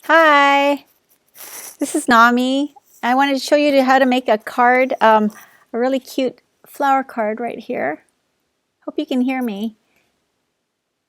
Hi, this is Nami. I wanted to show you how to make a card, a really cute flower card right here. Hope you can hear me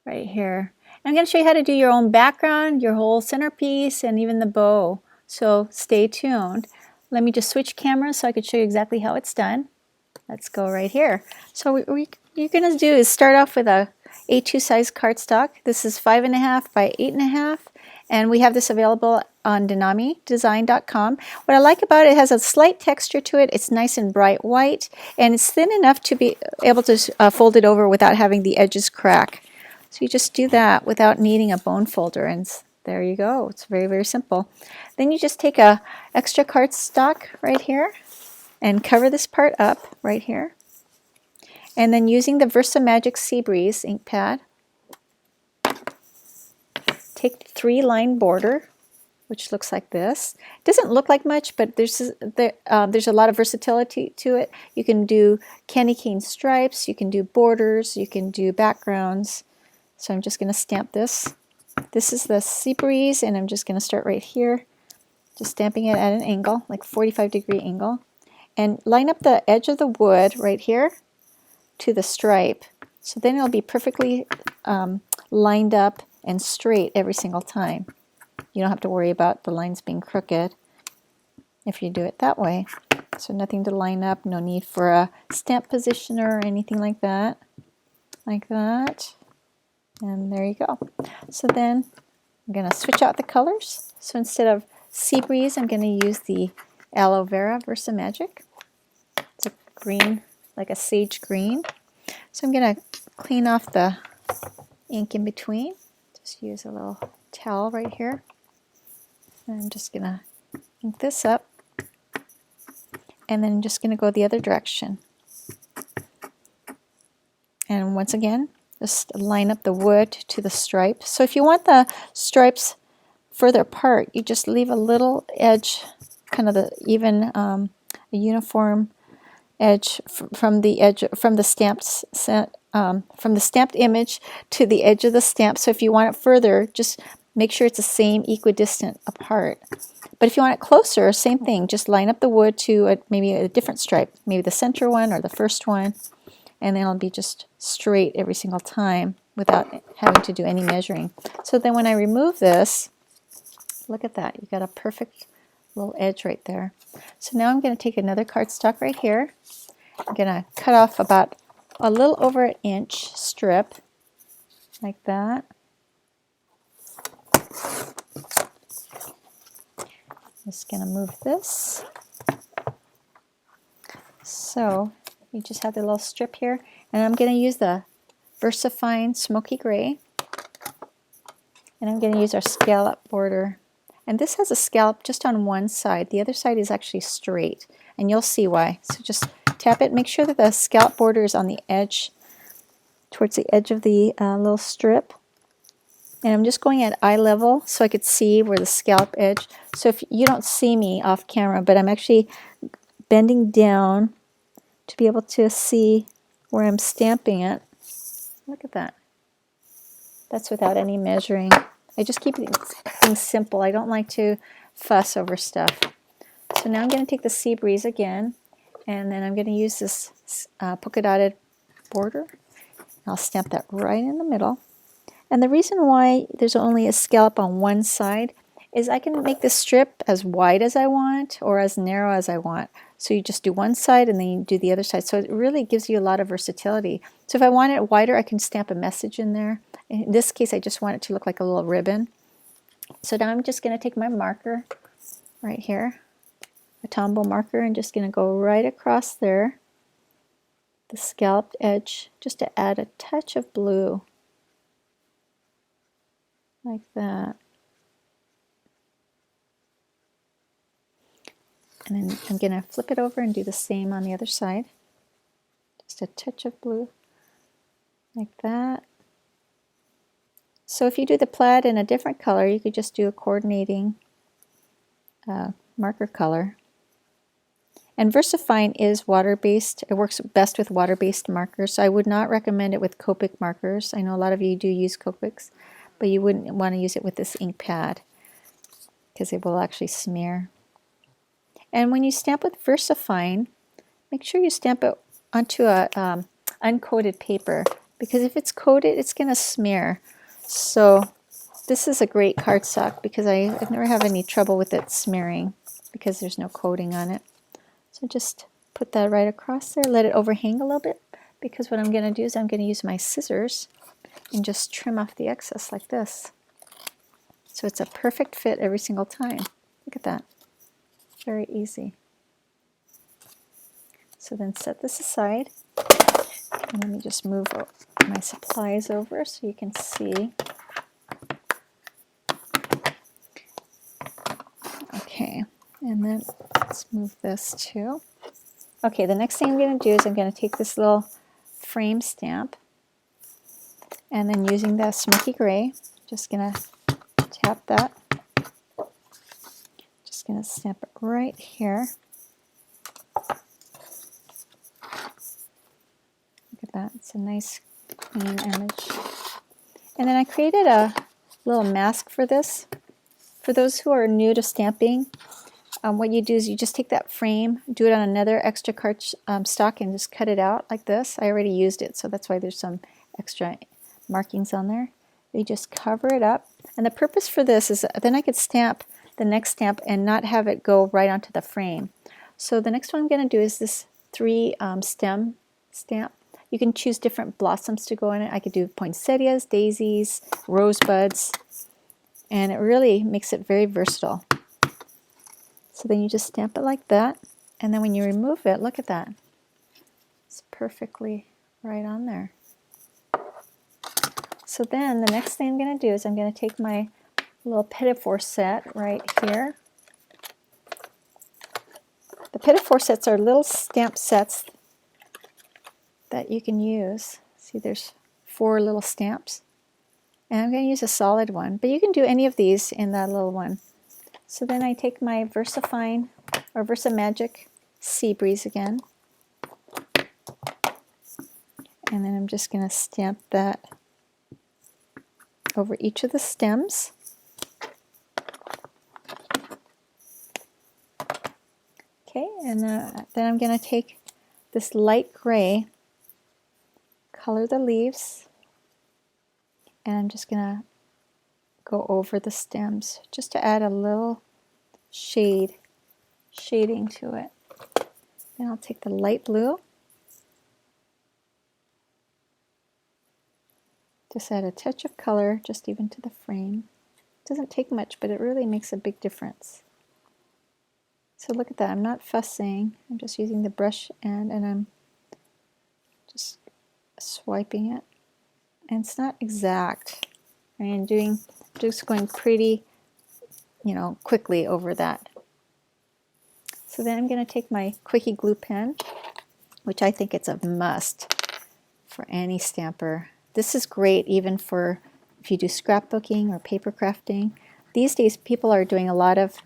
right here. And I'm going to show you how to do your own background, your whole centerpiece, and even the bow. So stay tuned. Let me just switch cameras so I could show you exactly how it's done. Let's go right here. So what you're going to do is start off with a A2 size cardstock. This is 5.5 by 8.5. And we have this available on DeNamiDesign.com. What I like about it has a slight texture to it. It's nice and bright white, and it's thin enough to be able to fold it over without having the edges crack. So you just do that without needing a bone folder, and there you go. It's very, very simple. Then you just take a extra cardstock right here and cover this part up right here. And then using the VersaMagic Sea Breeze ink pad, take 3-line border, which looks like this. It doesn't look like much, but there's a lot of versatility to it. You can do candy cane stripes, you can do borders, you can do backgrounds. So I'm just going to stamp this. This is the Sea Breeze, and I'm just going to start right here, just stamping it at an angle, like 45-degree angle. And line up the edge of the wood right here to the stripe. So then it'll be perfectly lined up and straight every single time. You don't have to worry about the lines being crooked if you do it that way. So nothing to line up, no need for a stamp positioner or anything like that. Like that. And there you go. So then I'm going to switch out the colors. So instead of Sea Breeze, I'm going to use the Aloe Vera VersaMagic. It's a green, like a sage green. So I'm going to clean off the ink in between. Just use a little towel right here. And I'm just going to ink this up. And then I'm just going to go the other direction. And once again, just line up the wood to the stripe. So if you want the stripes further apart, you just leave a little edge, kind of the even a uniform edge from the stamped image to the edge of the stamp. So if you want it further, just make sure it's the same equidistant apart. But if you want it closer, same thing. Just line up the wood to maybe a different stripe, maybe the center one or the first one, and then it'll be just straight every single time without having to do any measuring. So then when I remove this, look at that. You got a perfect little edge right there. So now I'm going to take another cardstock right here. I'm going to cut off about a little over an inch strip, like that. Just going to move this. So you just have the little strip here, and I'm going to use the VersaFine Smoky Gray, and I'm going to use our scallop border. And this has a scallop just on one side. The other side is actually straight, and you'll see why. So just tap it. Make sure that the scallop border is on the edge, towards the edge of the little strip. And I'm just going at eye level so I could see where the scallop edge. So if you don't see me off camera, but I'm actually bending down to be able to see where I'm stamping it. Look at that. That's without any measuring. I just keep things simple. I don't like to fuss over stuff. So now I'm going to take the Sea Breeze again, and then I'm going to use this polka dotted border. I'll stamp that right in the middle. And the reason why there's only a scallop on one side is I can make this strip as wide as I want or as narrow as I want. So you just do one side and then you do the other side. So it really gives you a lot of versatility. So if I want it wider, I can stamp a message in there. In this case, I just want it to look like a little ribbon. So now I'm just going to take my marker right here, a Tombow marker, and just going to go right across there, the scalloped edge, just to add a touch of blue, like that. And then I'm going to flip it over and do the same on the other side. Just a touch of blue, like that. So if you do the plaid in a different color, you could just do a coordinating marker color. And VersaFine is water-based. It works best with water-based markers, so I would not recommend it with Copic markers. I know a lot of you do use Copics, but you wouldn't want to use it with this ink pad. because it will actually smear. And when you stamp with VersaFine, make sure you stamp it onto a uncoated paper, because if it's coated, it's going to smear. So this is a great cardstock because I've never had any trouble with it smearing because there's no coating on it. So just put that right across there, let it overhang a little bit, because what I'm going to do is I'm going to use my scissors and just trim off the excess like this. So it's a perfect fit every single time. Look at that. Very easy. So then set this aside. And let me just move my supplies over so you can see. Okay, and then let's move this too. Okay, the next thing I'm going to do is I'm going to take this little frame stamp, and then using that smoky gray, just going to tap that. Just going to stamp it right here. Look at that, it's a nice clean image. And then I created a little mask for this. For those who are new to stamping, what you do is you just take that frame, do it on another extra card stock, and just cut it out like this. I already used it, so that's why there's some extra markings on there. You just cover it up. And the purpose for this is then I could stamp the next stamp and not have it go right onto the frame. So the next one I'm going to do is this 3 stem stamp. You can choose different blossoms to go in it. I could do poinsettias, daisies, rosebuds, and it really makes it very versatile. So then you just stamp it like that, and then when you remove it, look at that. It's perfectly right on there. So then the next thing I'm going to do is I'm going to take my little pinafore set right here. The pinafore sets are little stamp sets that you can use. See, there's 4 little stamps. And I'm going to use a solid one, but you can do any of these in that little one. So then I take my VersaFine or VersaMagic Sea Breeze again, and then I'm just going to stamp that over each of the stems. Okay, and then I'm going to take this light gray, color the leaves, and I'm just going to go over the stems just to add a little shading to it. Then I'll take the light blue, just add a touch of color just even to the frame. It doesn't take much, but it really makes a big difference. So look at that, I'm not fussing, I'm just using the brush end and I'm just swiping it. And it's not exact. I mean, just going pretty, quickly over that. So then I'm going to take my Quickie glue pen, which I think it's a must for any stamper. This is great even for if you do scrapbooking or paper crafting. These days people are doing a lot of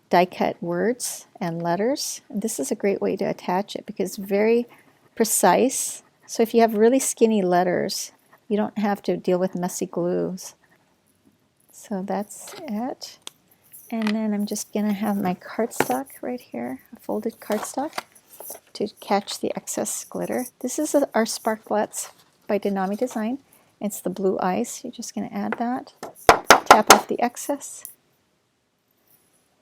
die cut words and letters. And this is a great way to attach it because it's very precise. So if you have really skinny letters, you don't have to deal with messy glues. So that's it. And then I'm just going to have my cardstock right here, a folded cardstock, to catch the excess glitter. This is our Sparklets by DeNami Design. It's the blue ice. You're just going to add that. Tap off the excess.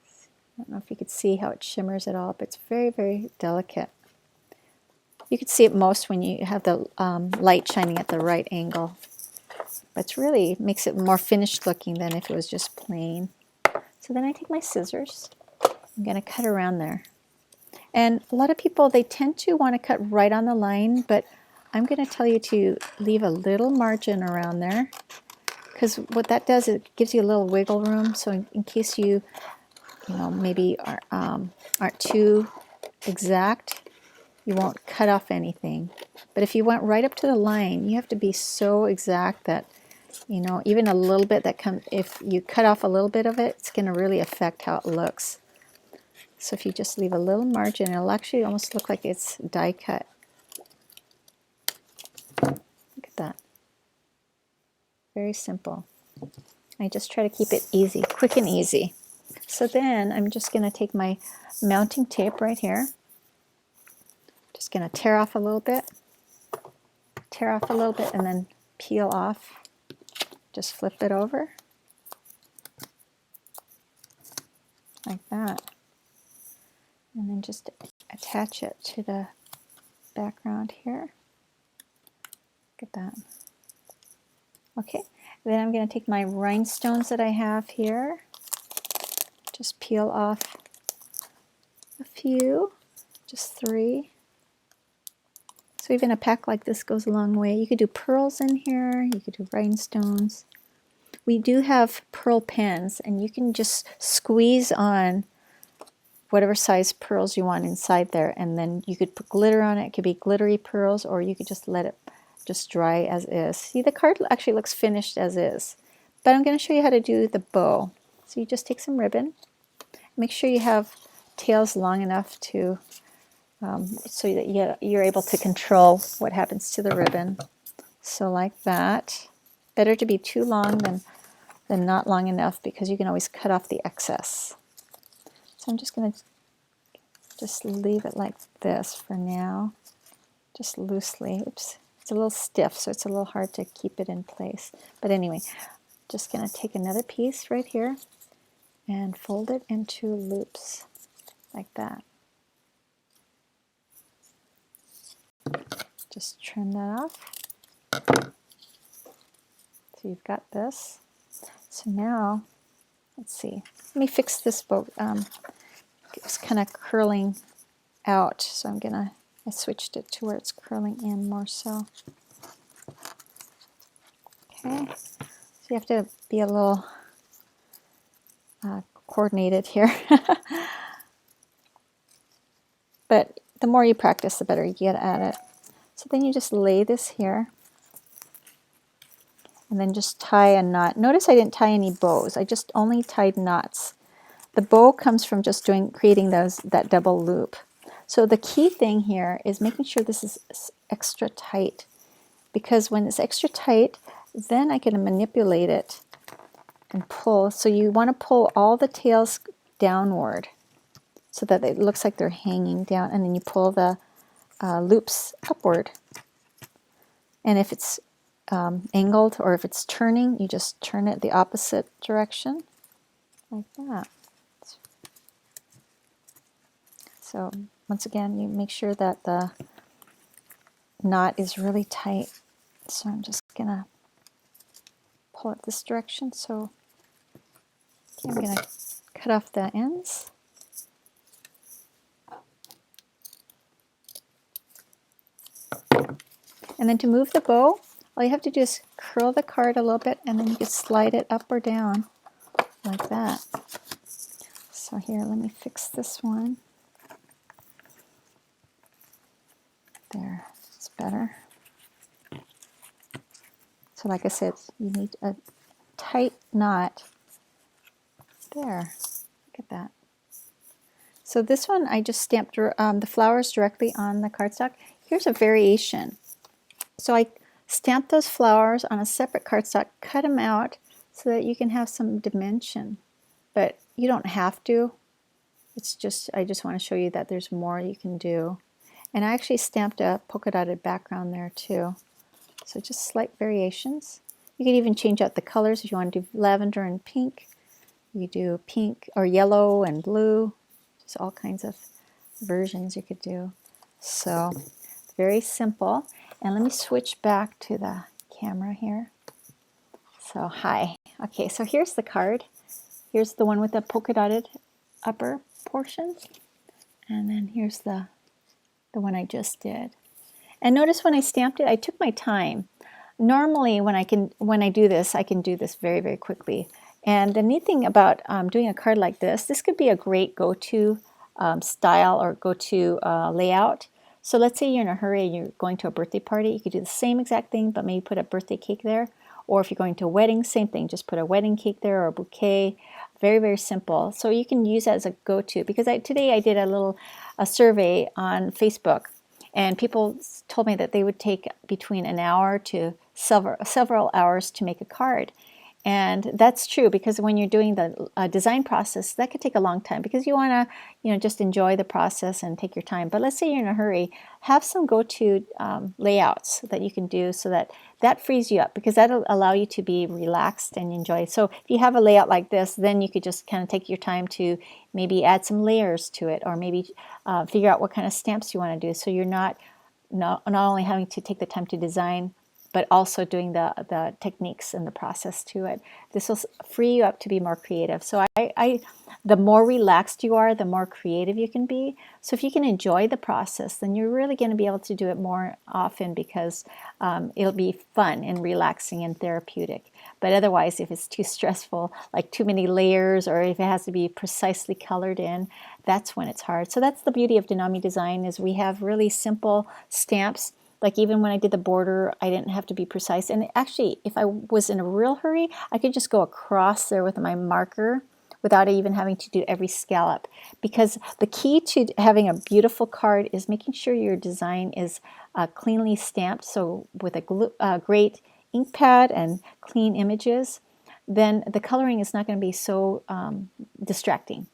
I don't know if you could see how it shimmers at all, but it's very, very delicate. You can see it most when you have the light shining at the right angle. But it really makes it more finished looking than if it was just plain. So then I take my scissors. I'm going to cut around there. And a lot of people, they tend to want to cut right on the line, but I'm going to tell you to leave a little margin around there. Because what that does, it gives you a little wiggle room. So in case you maybe aren't too exact, you won't cut off anything. But if you went right up to the line, you have to be so exact that, even a little bit if you cut off a little bit of it, it's going to really affect how it looks. So if you just leave a little margin, it'll actually almost look like it's die cut. Look at that. Very simple. I just try to keep it easy, quick and easy. So then I'm just going to take my mounting tape right here. Just going to tear off a little bit, and then peel off. Just flip it over like that. And then just attach it to the background here. Look at that. Okay, then I'm going to take my rhinestones that I have here. Just peel off a few, just 3. So even a pack like this goes a long way. You could do pearls in here, you could do rhinestones. We do have pearl pens, and you can just squeeze on whatever size pearls you want inside there, and then you could put glitter on it. It could be glittery pearls, or you could just let it just dry as is. See, the card actually looks finished as is. But I'm going to show you how to do the bow. So you just take some ribbon. Make sure you have tails long enough to so that you're able to control what happens to the ribbon. So like that. Better to be too long than not long enough, because you can always cut off the excess. So I'm just going to just leave it like this for now, just loosely. Oops, it's a little stiff, so it's a little hard to keep it in place. But anyway, just going to take another piece right here and fold it into loops like that. Just trim that off. So you've got this. So now, let's see. Let me fix this bow. It's kind of curling out, so I switched it to where it's curling in more so. Okay, so you have to be a little coordinated here. But the more you practice, the better you get at it. So then you just lay this here, and then just tie a knot. Notice I didn't tie any bows. I just only tied knots. The bow comes from just creating that double loop. So the key thing here is making sure this is extra tight, because when it's extra tight, then I can manipulate it and pull. So you want to pull all the tails downward so that it looks like they're hanging down, and then you pull the loops upward. And if it's angled, or if it's turning, you just turn it the opposite direction like that. So once again, you make sure that the knot is really tight. So I'm just going to pull it this direction. So I'm going to cut off the ends. And then to move the bow, all you have to do is curl the card a little bit, and then you can slide it up or down like that. So here, let me fix this one. There, it's better. So like I said, you need a tight knot. There, look at that. So this one, I just stamped the flowers directly on the cardstock. Here's a variation. So I stamped those flowers on a separate cardstock, cut them out so that you can have some dimension. But you don't have to. It's just, I just want to show you that there's more you can do. And I actually stamped a polka dotted background there too. So just slight variations. You could even change out the colors if you want to do lavender and pink. You do pink or yellow and blue. Just all kinds of versions you could do. So very simple. And let me switch back to the camera here. So hi. Okay, so here's the card. Here's the one with the polka dotted upper portion. And then here's the one I just did. And notice when I stamped it, I took my time. Normally when I do this, I can do this very, very quickly. And the neat thing about doing a card like this could be a great go-to style or go-to layout. So let's say you're in a hurry and you're going to a birthday party. You could do the same exact thing, but maybe put a birthday cake there. Or if you're going to a wedding, same thing. Just put a wedding cake there or a bouquet. Very, very simple. So you can use that as a go-to. Because today I did a survey on Facebook. And people told me that they would take between an hour to several hours to make a card. And that's true, because when you're doing the design process, that could take a long time, because you want to, just enjoy the process and take your time. But let's say you're in a hurry, have some go-to layouts that you can do, so that frees you up, because that'll allow you to be relaxed and enjoy. So if you have a layout like this, then you could just kind of take your time to maybe add some layers to it, or maybe figure out what kind of stamps you want to do, so you're not only having to take the time to design, but also doing the techniques and the process to it. This will free you up to be more creative. So the more relaxed you are, the more creative you can be. So if you can enjoy the process, then you're really going to be able to do it more often, because it'll be fun and relaxing and therapeutic. But otherwise, if it's too stressful, like too many layers, or if it has to be precisely colored in, that's when it's hard. So that's the beauty of DeNami Design, is we have really simple stamps. Like even when I did the border, I didn't have to be precise. And actually, if I was in a real hurry, I could just go across there with my marker without even having to do every scallop. Because the key to having a beautiful card is making sure your design is cleanly stamped. So with a great ink pad and clean images, then the coloring is not going to be so distracting.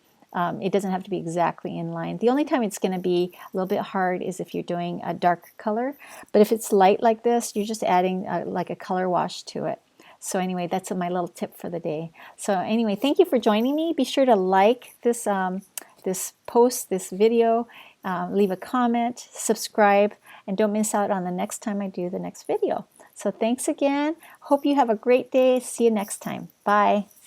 It doesn't have to be exactly in line. The only time it's going to be a little bit hard is if you're doing a dark color. But if it's light like this, you're just adding like a color wash to it. So anyway, that's my little tip for the day. So anyway, thank you for joining me. Be sure to like this, this post, this video, leave a comment, subscribe, and don't miss out on the next time I do the next video. So thanks again. Hope you have a great day. See you next time. Bye.